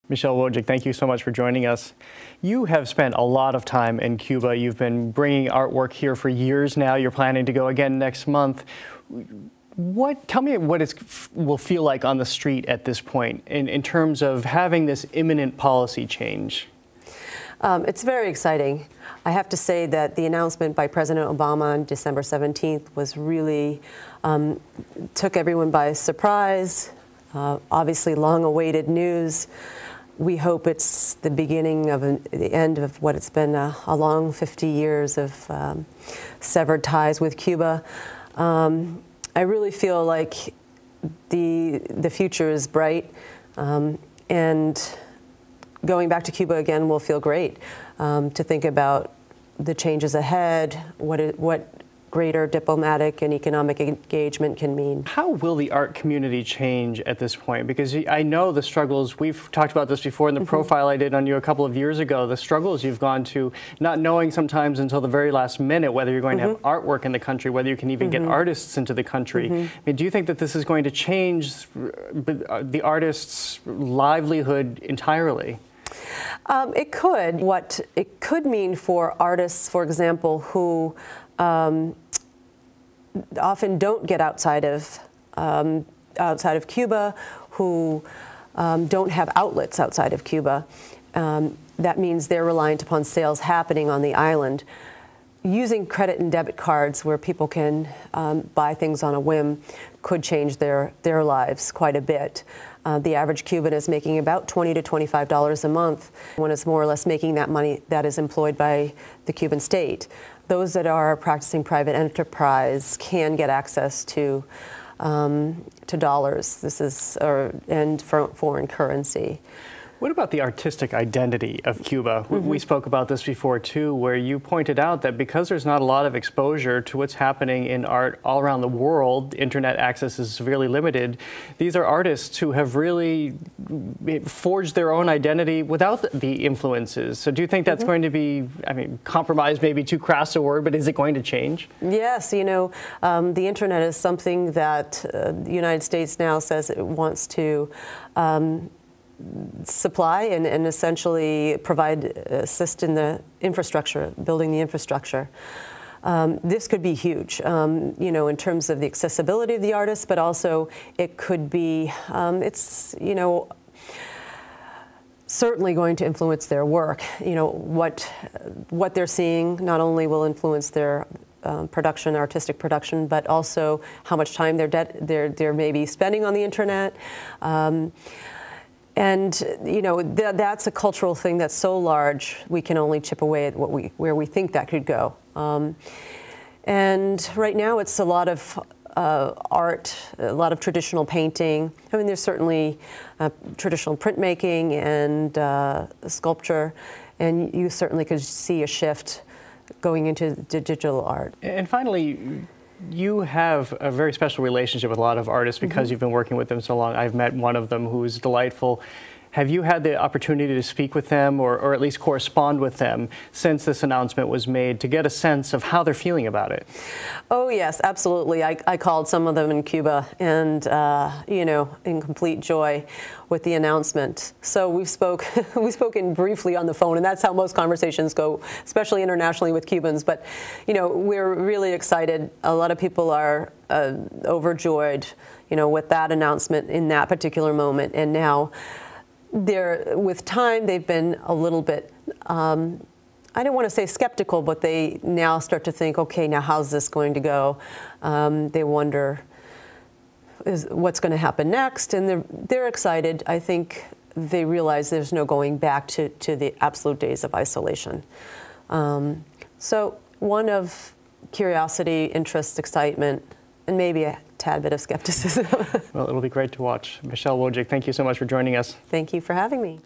Michelle Wojcik, thank you so much for joining us. You have spent a lot of time in Cuba. You've been bringing artwork here for years now. You're planning to go again next month. Tell me what it will feel like on the street at this point in terms of having this imminent policy change. It's very exciting. I have to say that the announcement by President Obama on December 17th was really, took everyone by surprise. Obviously long-awaited news. We hope it's the beginning of the end of what it's been a long 50 years of severed ties with Cuba. I really feel like the future is bright, and going back to Cuba again will feel great. To think about the changes ahead, what greater diplomatic and economic engagement can mean. How will the art community change at this point? Because I know the struggles, we've talked about this before in the profile I did on you a couple of years ago, the struggles you've gone to, not knowing sometimes until the very last minute whether you're going to have artwork in the country, whether you can even get artists into the country. I mean, do you think that this is going to change the artists' livelihood entirely? It could. What it could mean for artists, for example, who often don't get outside of Cuba, who don't have outlets outside of Cuba. That means they're reliant upon sales happening on the island. Using credit and debit cards where people can buy things on a whim could change their lives quite a bit. The average Cuban is making about $20 to $25 a month. One is more or less making that money that is employed by the Cuban state. Those that are practicing private enterprise can get access to dollars. This is and foreign currency. What about the artistic identity of Cuba? We spoke about this before too, where you pointed out that because there's not a lot of exposure to what's happening in art all around the world, internet access is severely limited. These are artists who have really forged their own identity without the influences. So do you think that's going to be, I mean, compromise may be too crass a word, but is it going to change? Yes, you know, the internet is something that the United States now says it wants to supply and essentially assist in the infrastructure, building the infrastructure. This could be huge, you know, in terms of the accessibility of the artists, but also it could be, it's, you know, certainly going to influence their work. You know, what they're seeing not only will influence their production, artistic production, but also how much time they're maybe spending on the internet. And you know, that's a cultural thing that's so large, we can only chip away at where we think that could go. And right now it's a lot of art, a lot of traditional painting. I mean, there's certainly traditional printmaking and sculpture, and you certainly could see a shift going into digital art. And finally, you have a very special relationship with a lot of artists because you've been working with them so long. I've met one of them who is delightful. Have you had the opportunity to speak with them or at least correspond with them since this announcement was made to get a sense of how they're feeling about it? Oh, yes, absolutely. I called some of them in Cuba and, you know, in complete joy with the announcement. So we've spoken briefly on the phone, and that's how most conversations go, especially internationally with Cubans. But, you know, we're really excited. A lot of people are overjoyed, you know, with that announcement in that particular moment. And now, with time, they've been a little bit, I don't want to say skeptical, but they now start to think, okay, now how's this going to go? They wonder what's going to happen next, and they're excited. I think they realize there's no going back to the absolute days of isolation. So one of curiosity, interest, excitement, and maybe a tad bit of skepticism. Well, it'll be great to watch. Michelle Wojcik, thank you so much for joining us. Thank you for having me.